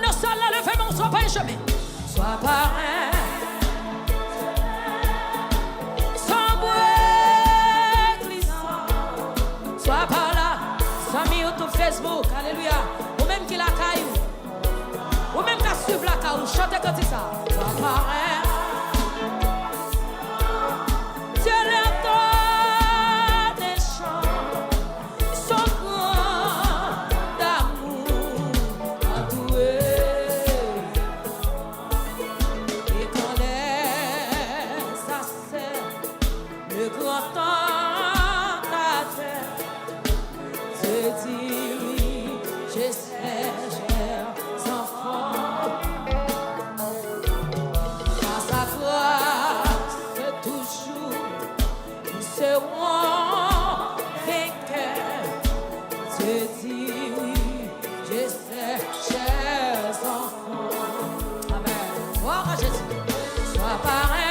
dans ça, là, levez-moi, sois pas un chemin. Sois parrain. Sans bruit glissant. Sois par là. Sans mis YouTube, Facebook. Alléluia. Ou même qui la caillou. Ou même qui suivre la caillou. Chantez quand c'est ça. Sois parrain. Dieu leur donne des chants. Son grand d'amour entouré. Et quand les assairs, le grand tentateur te dit oui, je sais, chers enfants, par sa grâce, toujours, nous serons vainqueurs. Te dit oui, je sais, chers enfants. Amen. Oh, Jésus, sois parrain.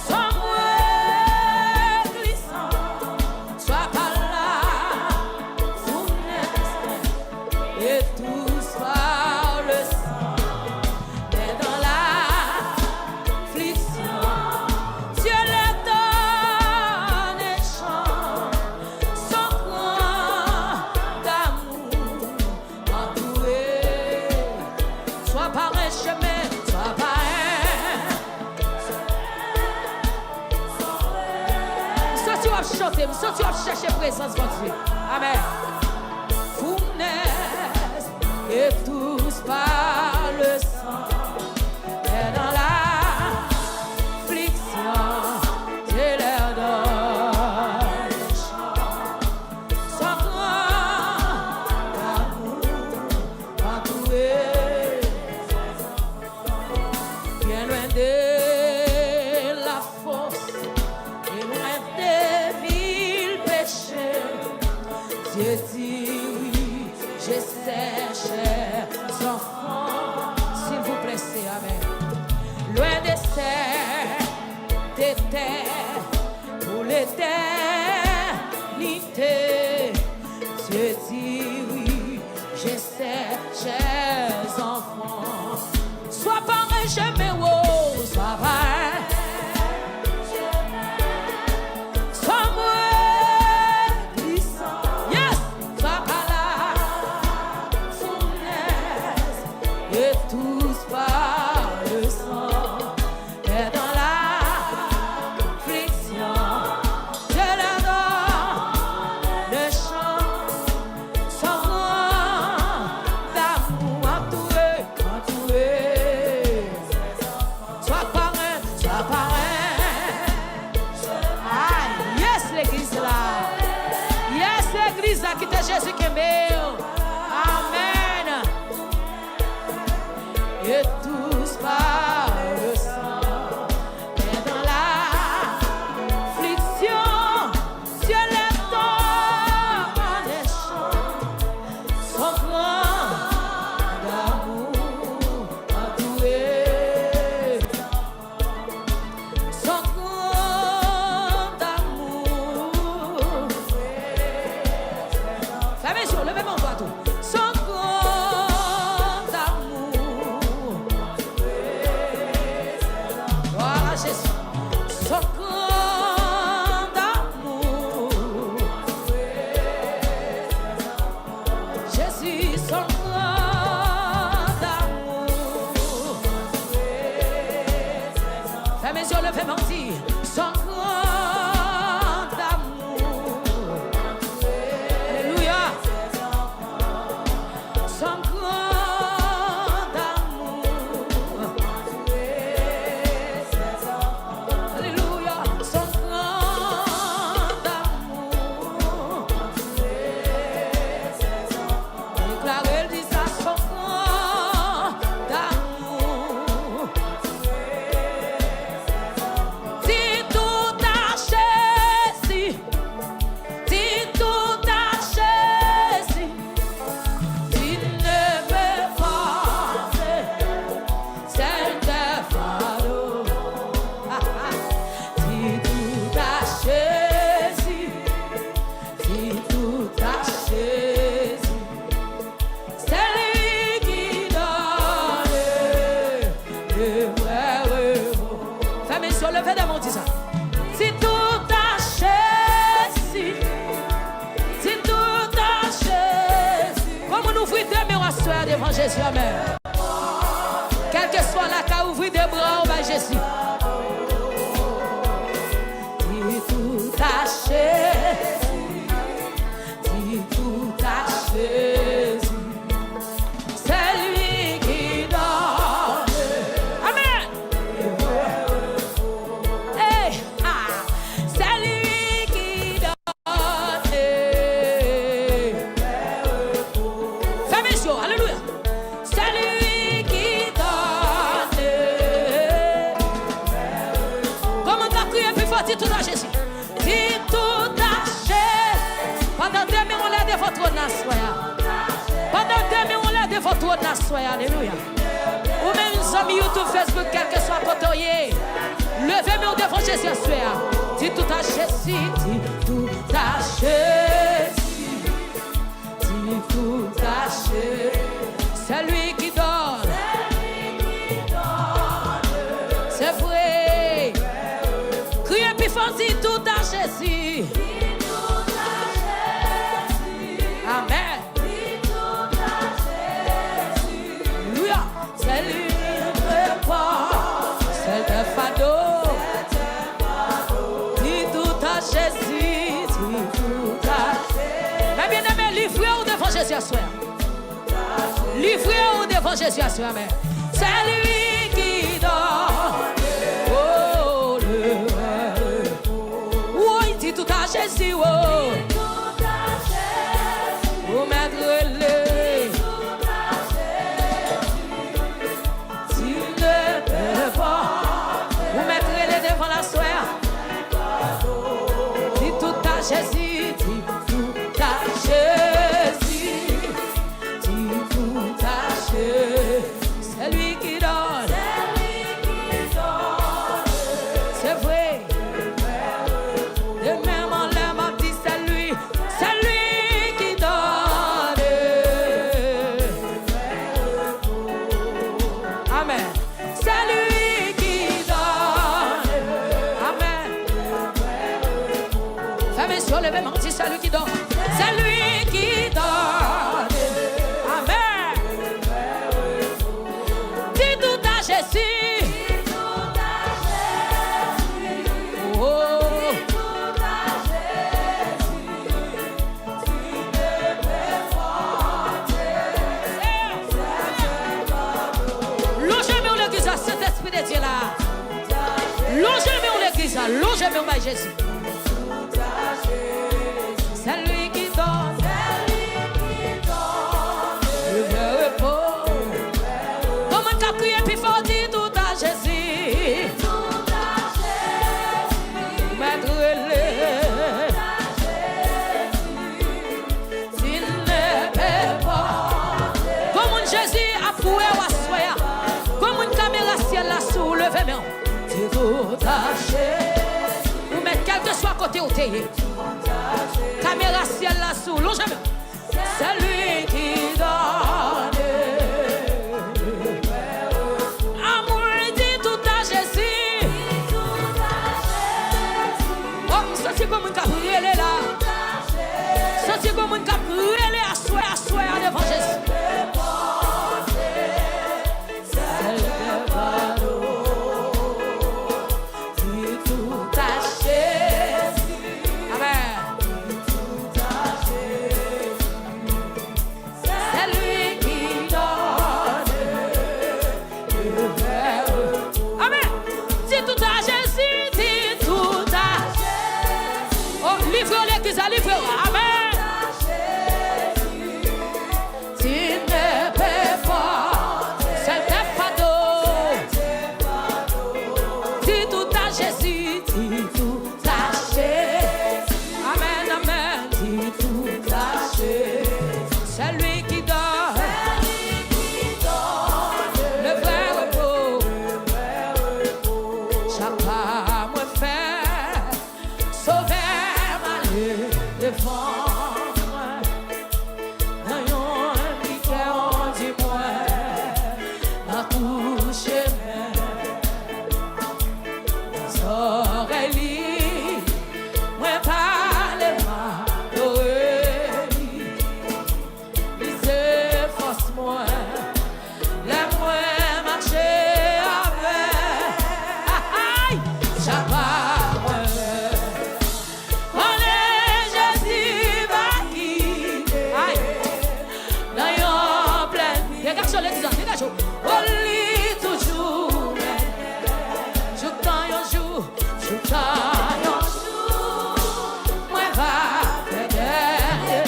Sans bruit glissant, sois par là, fournaise, et tous par le sang. Mais dans l'affliction, Dieu leur donne un chant, son grand d'amour entouré. Sois par un chemin, sois par un. Soit tu vas chanter, soit tu vas chercher présence de Dieu. Amen. Fournaise et tous par le sang. Et dans l'affliction, Dieu leur donne un chant. Son grand amour entouré. Bien loin de la force et loin des villes péchés. Dieu dit oui, je sais, chers enfants. S'il vous plaît, c'est amen. Loin des serres, des terres, pour l'éternité. Dieu dit oui, je sais, chers enfants. Sois par un chemin, oh, sois par un. Sans bruit glissant, yes, sois par là, fournaise, et tous par le sang. Et dans l'affliction, Dieu leur donne le chant, son grand d'amour entouré, entouré. Sois parrain, sois parrain. Ah, yes, l'église là. Yes, l'église là qui était Jésus qui aimait. Amen. Et tous par le sang. Et dans l'affliction, Dieu les donne des chants. Son grand d'amour entouré. Son grand d'amour. Fermez les yeux, levez mon doigt tout. Son grand d'amour. Voilà Jésus. Son grand d'amour. Jésus, son grand d'amour. Fermez les yeux, levez mon dit. Son grand d'amour. Alléluia. levez des mains, dis ça. Si tout a Jésus, si tout a Jésus, comme on ouvre des mains à soi devant Jésus, amen. Quel que soit la cas, ouvrir des bras au bas Jésus. Si tout a Jésus, si tout a Jésus. Alléluia. Ou même sur YouTube, Facebook, quel que soit côté, levez-moi devant Jésus. Dis tout à Jésus, dis tout à Jésus, dis tout à Jésus. C'est lui qui donne, c'est vrai. Criez plus fort, dis tout à Jésus. Amen. C'est lui le port, c'est le fardeau. Dis tout à Jésus, dis tout à Jésus. Mais bien aimé, livrez-vous devant Jésus à soi. Livrez-vous devant Jésus à soi. C'est lui qui donne. Oh, oui, dis tout à Jésus. Oh, oh, maître-le. Vous mettrez devant la soeur. Dis tout à Jésus, dis tout à Jésus, dis tout à Jésus. C'est lui qui donne. C'est vrai. De même en l'air, m'a dit c'est lui qui donne. Amen. C'est lui qui donne. Amen. Fais sur le même dit c'est lui qui donne. C'est lui qui donne. Amen. Dis tout à Jésus. Oh. Longez-moi l'église à cet esprit de Dieu là. Longez-moi l'église à longez-moi Jésus. C'est lui qui donne. Le vrai repos. Comment tu as crié puis fort dit tout à Jésus. Maître-le. S'il ne peut pas. Comment Jésus a foué à soya. Comment une caméra ciel là sous le vément. C'est tout à Jésus. Ou mettre quel que soit côté où tu es. Caméra ciel là sous longez-moi. C'est lui qui donne. Amour dit tout à Jésus. Oh, ça c'est comme une cabriolet là. Ça c'est comme une cabriolet à soi devant Jésus. action l'église, dégage. Oh, lui toujours. Je t'en un jour, je t'en un jour. Moi va t'aider.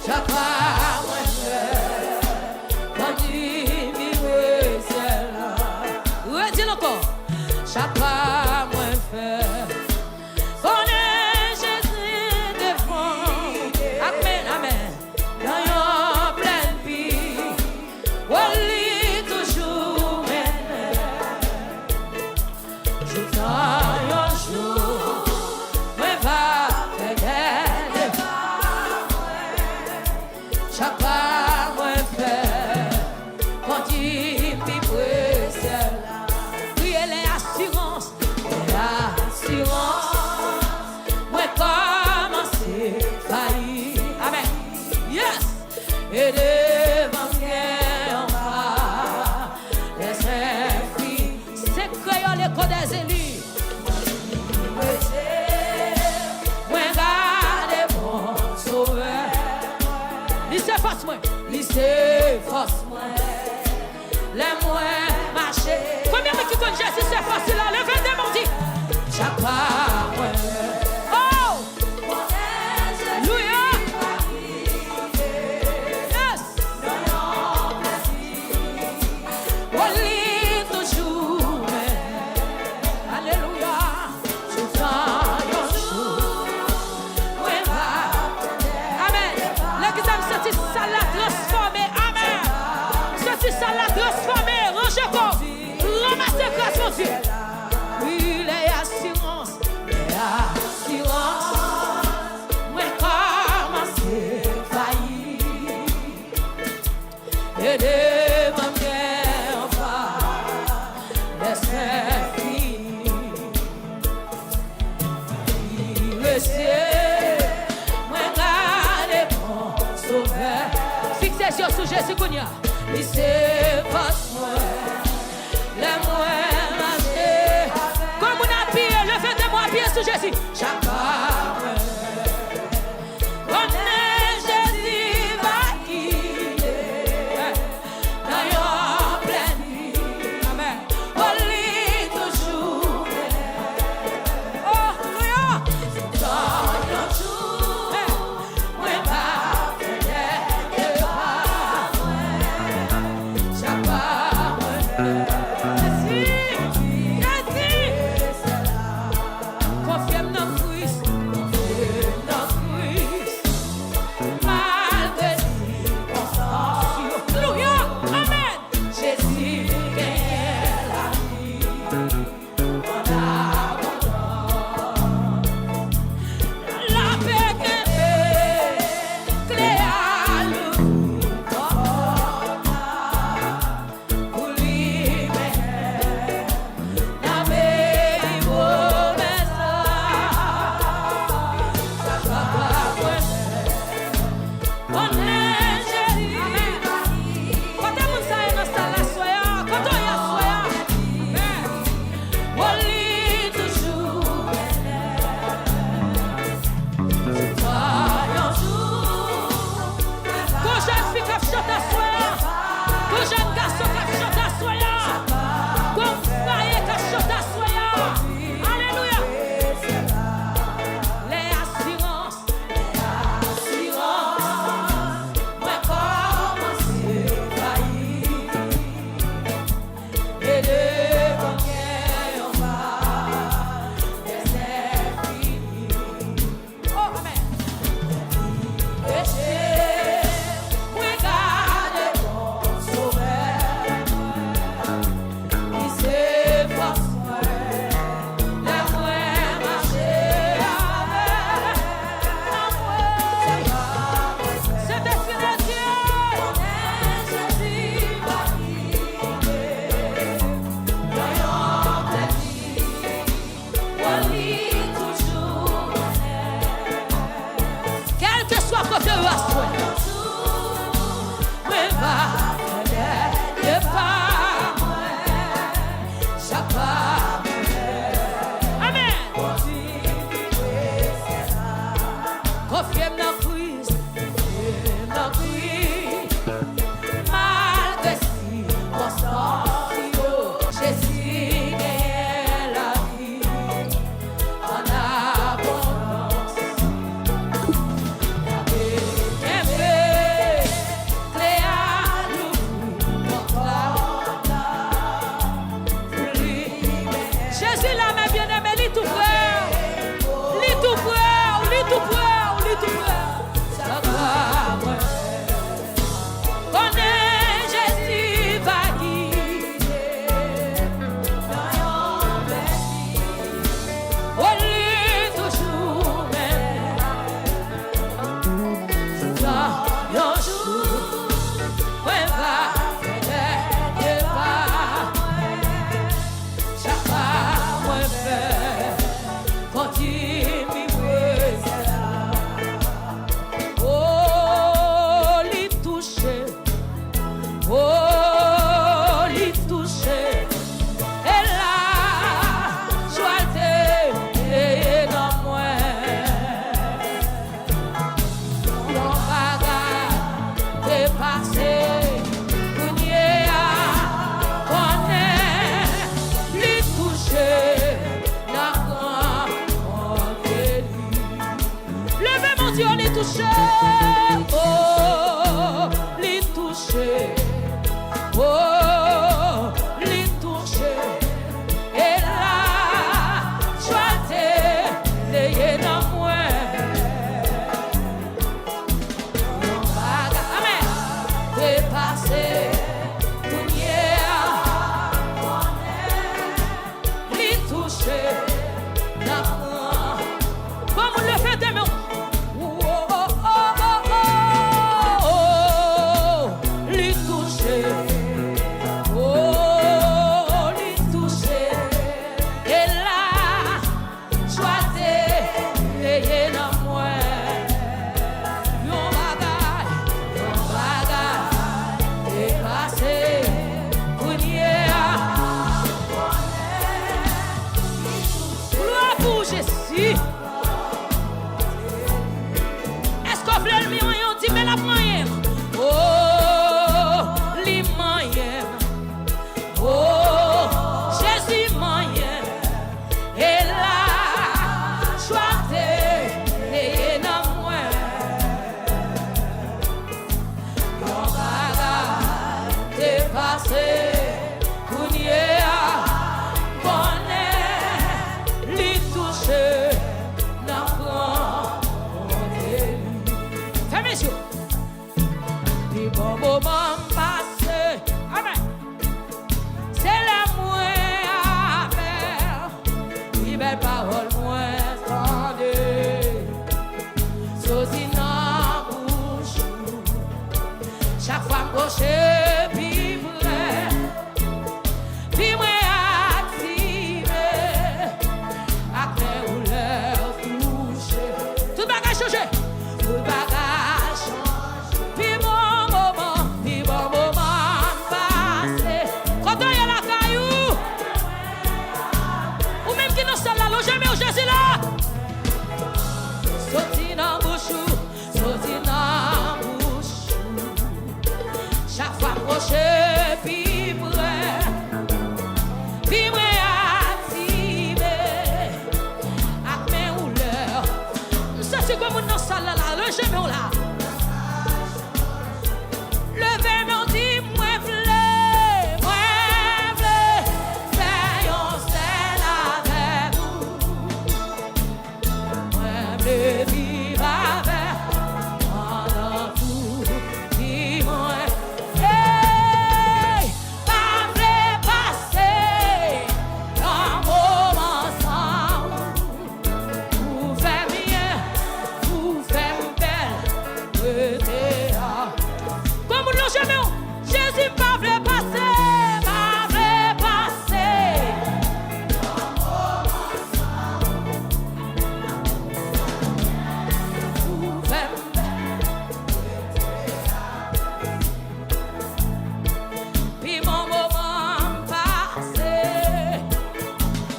Chaque fois, moi quand tu vivais celle-là. Redis encore. Chaque fois, moi connais Jésus devant. Amen, amen. Dans yon pleine vie. Oh, lui toujours mène. Je t'en un jour. Moi va t'aider. Chaque fois, moi quand tu vivrais celle-là. Oui, elle est assurance. Moi commencer faillir. Amen. Yes. Et devant on va les filles. C'est créole l'écho des élus. Moi garde mon sauveur. Lycée force moi. Lycée force moi. Les moins marcher. Combien de qui connaissent Jésus c'est facile là? Levez des mains dit. Chaque fois, oh! Alléluia! Yes! Oh, lui toujours. Alléluia! Je t'en jour. Amen. L'église a senti ça l'a transformé. Amen. Senti ça l'a transformé. Rangez quoi? Ramassez grâce mon Dieu. Oui, les assurances. Moi, commencer faillir. Et devant on va laisser finir. Moi, garde mon sauveur. Fixez sur ce Jésus Kounia. Il s'est passé moi. Les moins marchés. Comme on a pillé, le fait de moi piller sous Jésus. Chaque fois, on est Jésus va guider. Dans yon pleine vie. Amen. On lit toujours. Oh, Alléluia. Dans yon jour. Moi, va faire chaque fois. Confirme dans Christ. touché, oh, les touché, oh, les touché, et là, choisir les dans moi. Amen. Dépasser, les touché, dans moi. Comme le fait de est-ce qu'on veut le moyen? On dit mais la moyen. Oh, les moyens. Oh, Jésus moyen. Et là, choisir et non moins. On va dépasser. Chaque fois m'approcher, puis vrai, puis moi activé, après ou l'heure touché, tout bagage changé, tout bagage changé, puis bon moment passé, quand on y a la caillou, ou même qui nous sommes là, l'on jamais au Jésus là, sorti dans bouchou, sorti dans chaque fois proche, puis vrai, puis moi activé, avec mes rouleurs. Ça c'est comme une salle là, le genou là. Le verre dit, moi v'lais, faire un sel avec vous. Moi v'lais vivre avec, pendant tout, dis-moi. Jésus pas voulu passer, pas voulu passer. Puis mon moment passé,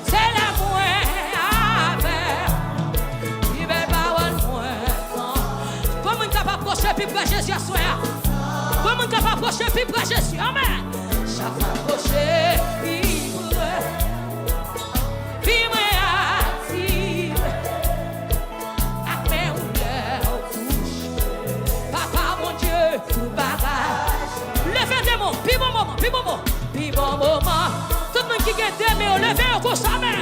c'est la moins avec. Il va pas moins. Comment capable approcher puis pas Jésus à soi? Comment capable approcher puis pas Jésus? Amen. Chaque fois approcher puis active. Après on touche. Papa mon Dieu, tout bagage. Levez des mots, puis bon moment. Tout le monde qui gagne des mots, levez au coup ça, amen.